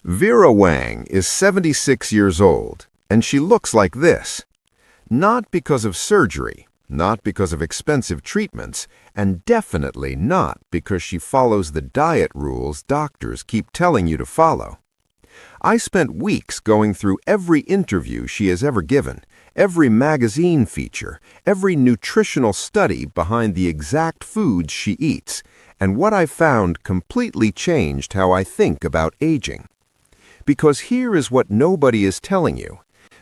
Vera Wang is 76 years old, and she looks like this. Not because of surgery, not because of expensive treatments, and definitely not because she follows the diet rules doctors keep telling you to follow. I spent weeks going through every interview she has ever given, every magazine feature, every nutritional study behind the exact foods she eats, and what I found completely changed how I think about aging. Because here is what nobody is telling you.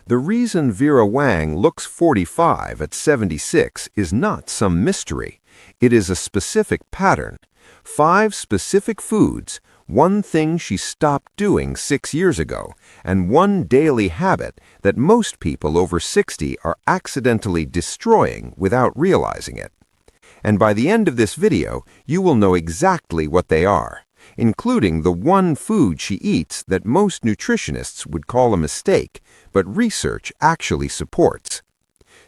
The reason Vera Wang looks 45 at 76 is not some mystery. It is a specific pattern. 5 specific foods, 1 thing she stopped doing 6 years ago, and 1 daily habit that most people over 60 are accidentally destroying without realizing it. And by the end of this video, you will know exactly what they are, including the 1 food she eats that most nutritionists would call a mistake, but research actually supports.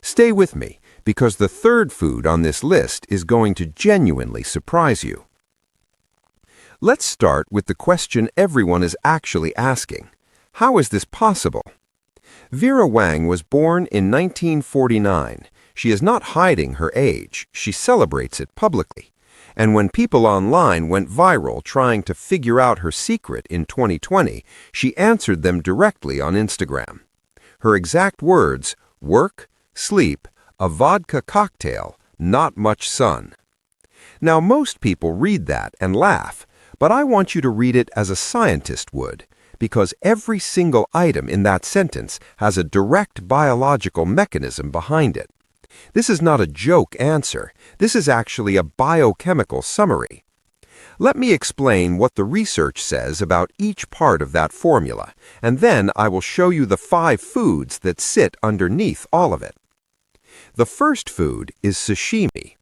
Stay with me, because the 3rd food on this list is going to genuinely surprise you. Let's start with the question everyone is actually asking. How is this possible? Vera Wang was born in 1949. She is not hiding her age. She celebrates it publicly. And when people online went viral trying to figure out her secret in 2020, she answered them directly on Instagram. Her exact words, work, sleep, a vodka cocktail, not much sun. Now most people read that and laugh, but I want you to read it as a scientist would, because every single item in that sentence has a direct biological mechanism behind it. This is not a joke answer. This is actually a biochemical summary. Let me explain what the research says about each part of that formula, and then I will show you the 5 foods that sit underneath all of it. The first food is sashimi.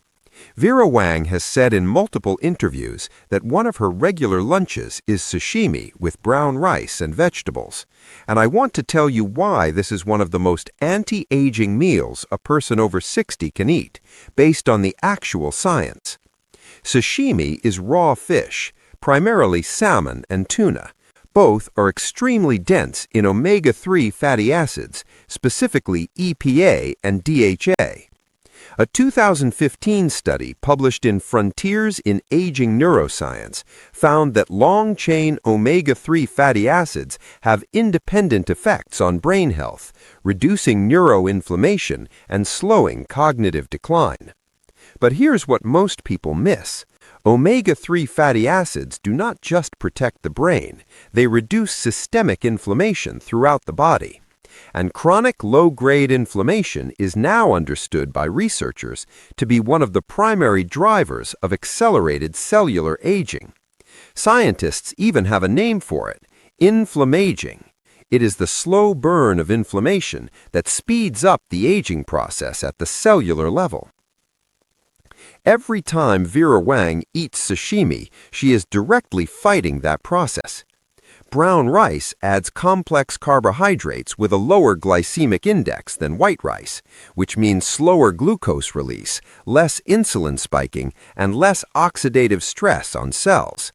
Vera Wang has said in multiple interviews that one of her regular lunches is sashimi with brown rice and vegetables. And I want to tell you why this is one of the most anti-aging meals a person over 60 can eat, based on the actual science. Sashimi is raw fish, primarily salmon and tuna. Both are extremely dense in omega-3 fatty acids, specifically EPA and DHA. A 2015 study published in Frontiers in Aging Neuroscience found that long-chain omega-3 fatty acids have independent effects on brain health, reducing neuroinflammation and slowing cognitive decline. But here's what most people miss. Omega-3 fatty acids do not just protect the brain, they reduce systemic inflammation throughout the body. And chronic low-grade inflammation is now understood by researchers to be one of the primary drivers of accelerated cellular aging. Scientists even have a name for it, inflammaging. It is the slow burn of inflammation that speeds up the aging process at the cellular level. Every time Vera Wang eats sashimi, she is directly fighting that process. Brown rice adds complex carbohydrates with a lower glycemic index than white rice, which means slower glucose release, less insulin spiking, and less oxidative stress on cells.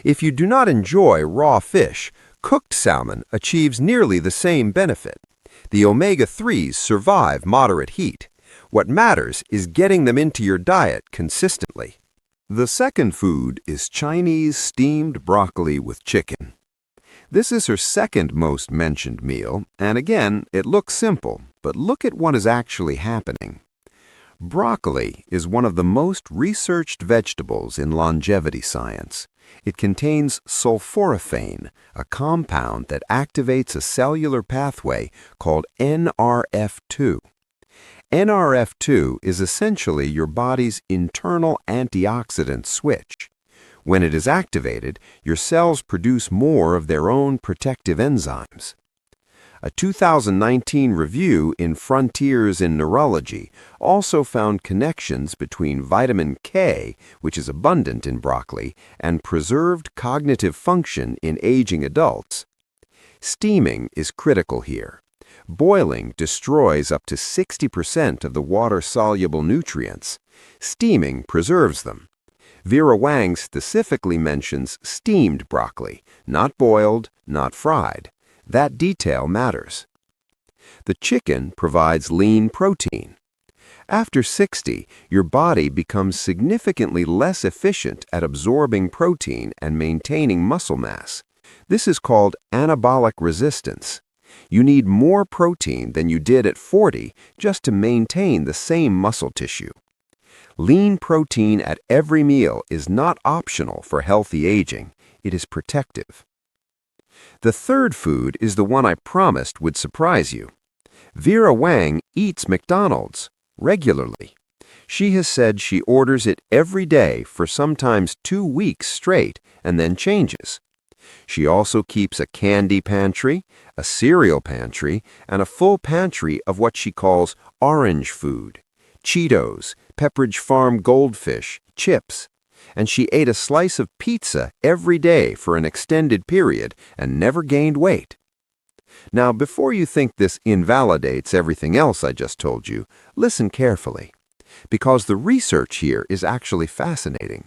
If you do not enjoy raw fish, cooked salmon achieves nearly the same benefit. The omega-3s survive moderate heat. What matters is getting them into your diet consistently. The second food is Chinese steamed broccoli with chicken. This is her second most mentioned meal, and again, it looks simple, but look at what is actually happening. Broccoli is one of the most researched vegetables in longevity science. It contains sulforaphane, a compound that activates a cellular pathway called NRF2. NRF2 is essentially your body's internal antioxidant switch. When it is activated, your cells produce more of their own protective enzymes. A 2019 review in Frontiers in Neurology also found connections between vitamin K, which is abundant in broccoli, and preserved cognitive function in aging adults. Steaming is critical here. Boiling destroys up to 60% of the water-soluble nutrients. Steaming preserves them. Vera Wang specifically mentions steamed broccoli, not boiled, not fried. That detail matters. The chicken provides lean protein. After 60, your body becomes significantly less efficient at absorbing protein and maintaining muscle mass. This is called anabolic resistance. You need more protein than you did at 40 just to maintain the same muscle tissue. Lean protein at every meal is not optional for healthy aging. It is protective. The third food is the one I promised would surprise you. Vera Wang eats McDonald's regularly. She has said she orders it every day for sometimes 2 weeks straight and then changes. She also keeps a candy pantry, a cereal pantry, and a full pantry of what she calls orange food, Cheetos, Pepperidge Farm goldfish, chips, and she ate a slice of pizza every day for an extended period and never gained weight. Now, before you think this invalidates everything else I just told you, listen carefully, because the research here is actually fascinating.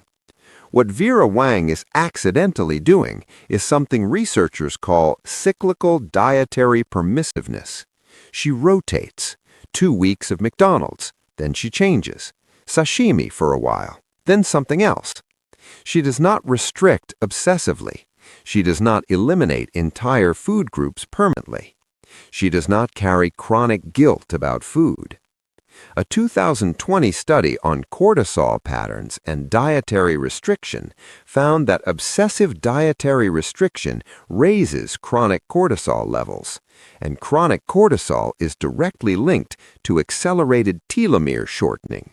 What Vera Wang is accidentally doing is something researchers call cyclical dietary permissiveness. She rotates 2 weeks of McDonald's, then she changes, sashimi for a while, then something else. She does not restrict obsessively. She does not eliminate entire food groups permanently. She does not carry chronic guilt about food. A 2020 study on cortisol patterns and dietary restriction found that obsessive dietary restriction raises chronic cortisol levels, and chronic cortisol is directly linked to accelerated telomere shortening.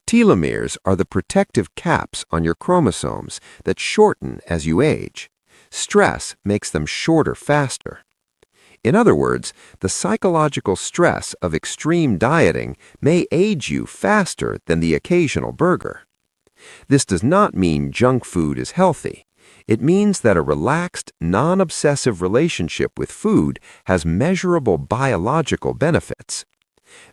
Telomeres are the protective caps on your chromosomes that shorten as you age. Stress makes them shorter faster. In other words, the psychological stress of extreme dieting may age you faster than the occasional burger. This does not mean junk food is healthy. It means that a relaxed, non-obsessive relationship with food has measurable biological benefits.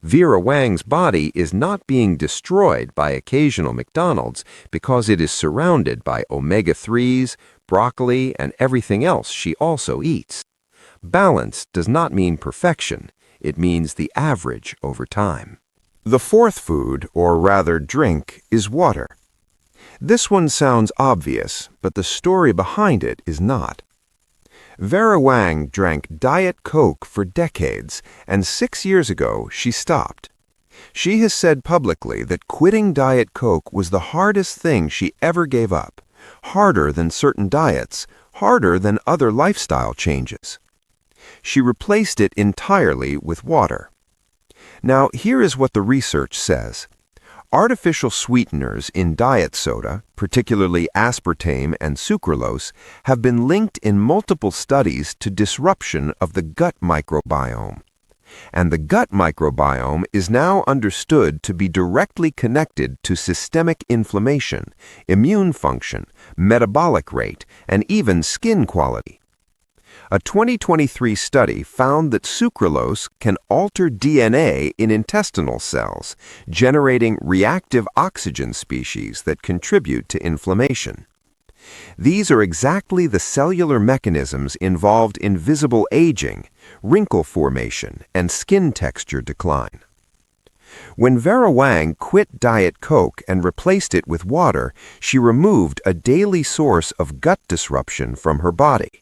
Vera Wang's body is not being destroyed by occasional McDonald's because it is surrounded by omega-3s, broccoli, and everything else she also eats. Balance does not mean perfection. It means the average over time. The fourth food, or rather drink, is water. This one sounds obvious, but the story behind it is not. Vera Wang drank Diet Coke for decades, and 6 years ago she stopped. She has said publicly that quitting Diet Coke was the hardest thing she ever gave up, harder than certain diets, harder than other lifestyle changes. She replaced it entirely with water. Now, here is what the research says. Artificial sweeteners in diet soda, particularly aspartame and sucralose, have been linked in multiple studies to disruption of the gut microbiome. And the gut microbiome is now understood to be directly connected to systemic inflammation, immune function, metabolic rate, and even skin quality. A 2023 study found that sucralose can alter DNA in intestinal cells, generating reactive oxygen species that contribute to inflammation. These are exactly the cellular mechanisms involved in visible aging, wrinkle formation, and skin texture decline. When Vera Wang quit Diet Coke and replaced it with water, she removed a daily source of gut disruption from her body.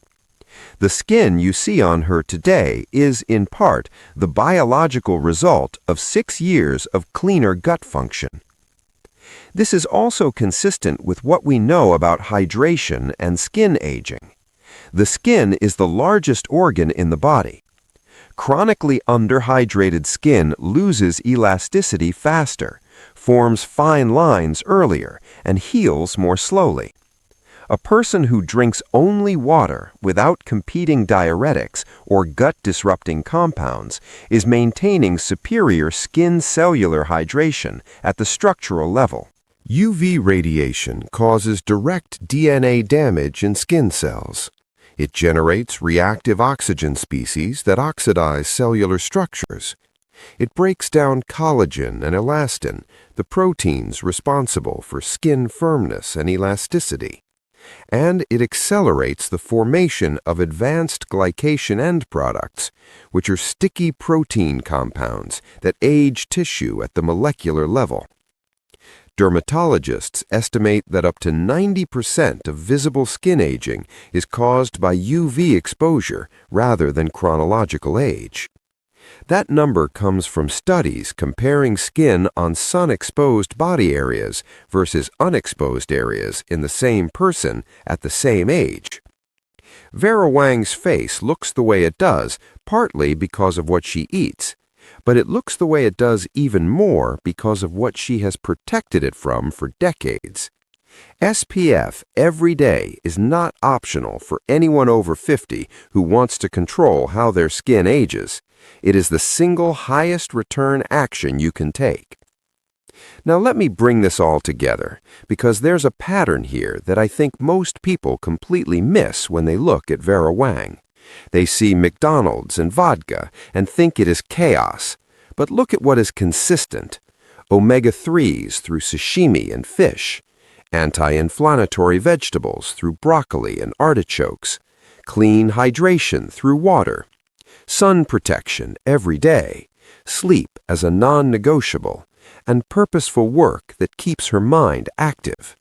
The skin you see on her today is, in part, the biological result of 6 years of cleaner gut function. This is also consistent with what we know about hydration and skin aging. The skin is the largest organ in the body. Chronically underhydrated skin loses elasticity faster, forms fine lines earlier, and heals more slowly. A person who drinks only water without competing diuretics or gut-disrupting compounds is maintaining superior skin cellular hydration at the structural level. UV radiation causes direct DNA damage in skin cells. It generates reactive oxygen species that oxidize cellular structures. It breaks down collagen and elastin, the proteins responsible for skin firmness and elasticity. And it accelerates the formation of advanced glycation end products, which are sticky protein compounds that age tissue at the molecular level. Dermatologists estimate that up to 90% of visible skin aging is caused by UV exposure rather than chronological age. That number comes from studies comparing skin on sun-exposed body areas versus unexposed areas in the same person at the same age. Vera Wang's face looks the way it does partly because of what she eats, but it looks the way it does even more because of what she has protected it from for decades. SPF every day is not optional for anyone over 50 who wants to control how their skin ages. It is the single highest return action you can take. Now let me bring this all together, because there's a pattern here that I think most people completely miss when they look at Vera Wang. They see McDonald's and vodka and think it is chaos, but look at what is consistent. Omega-3s through sashimi and fish, anti-inflammatory vegetables through broccoli and artichokes, clean hydration through water, sun protection every day, sleep as a non-negotiable, and purposeful work that keeps her mind active.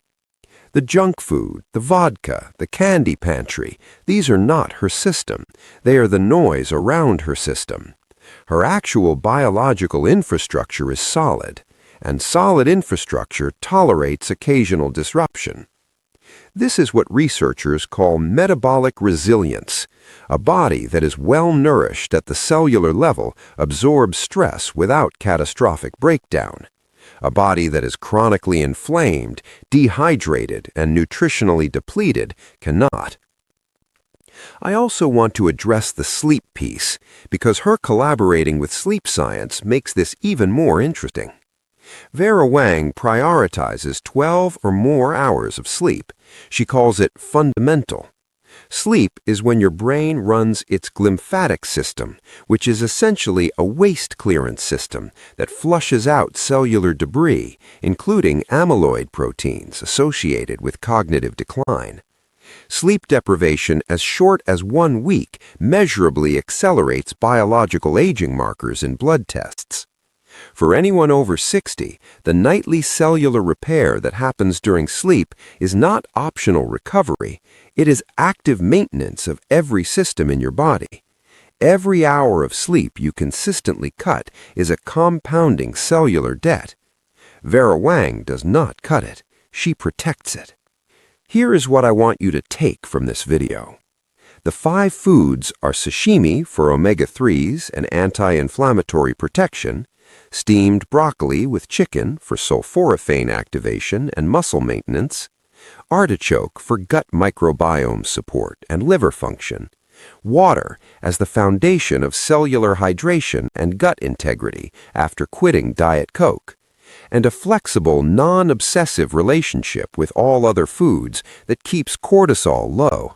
The junk food, the vodka, the candy pantry, these are not her system. They are the noise around her system. Her actual biological infrastructure is solid, and solid infrastructure tolerates occasional disruption. This is what researchers call metabolic resilience. A body that is well nourished at the cellular level absorbs stress without catastrophic breakdown. A body that is chronically inflamed, dehydrated, and nutritionally depleted cannot. I also want to address the sleep piece, because her collaborating with sleep science makes this even more interesting. Vera Wang prioritizes 12 or more hours of sleep. She calls it fundamental. Sleep is when your brain runs its glymphatic system, which is essentially a waste clearance system that flushes out cellular debris, including amyloid proteins associated with cognitive decline. Sleep deprivation as short as 1 week measurably accelerates biological aging markers in blood tests. For anyone over 60, the nightly cellular repair that happens during sleep is not optional recovery. It is active maintenance of every system in your body. Every hour of sleep you consistently cut is a compounding cellular debt. Vera Wang does not cut it. She protects it. Here is what I want you to take from this video. The 5 foods are sashimi for omega-3s and anti-inflammatory protection, steamed broccoli with chicken for sulforaphane activation and muscle maintenance, artichoke for gut microbiome support and liver function, water as the foundation of cellular hydration and gut integrity after quitting Diet Coke, and a flexible, non-obsessive relationship with all other foods that keeps cortisol low.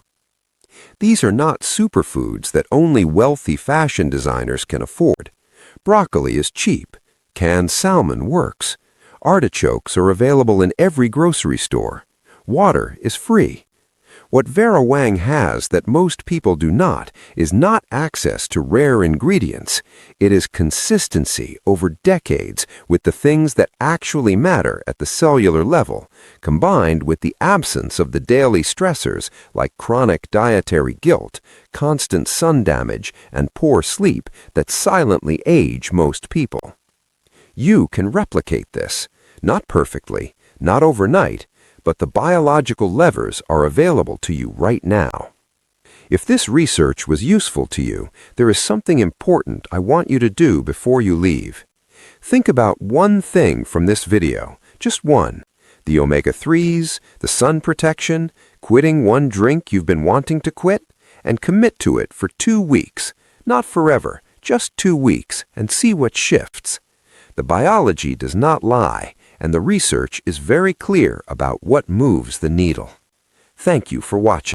These are not superfoods that only wealthy fashion designers can afford. Broccoli is cheap. Canned salmon works. Artichokes are available in every grocery store. Water is free. What Vera Wang has that most people do not is not access to rare ingredients. It is consistency over decades with the things that actually matter at the cellular level, combined with the absence of the daily stressors like chronic dietary guilt, constant sun damage, and poor sleep that silently age most people. You can replicate this, not perfectly, not overnight, but the biological levers are available to you right now. If this research was useful to you, there is something important I want you to do before you leave. Think about one thing from this video, just one. The omega-3s, the sun protection, quitting one drink you've been wanting to quit, and commit to it for 2 weeks, not forever, just 2 weeks, and see what shifts. The biology does not lie, and the research is very clear about what moves the needle. Thank you for watching.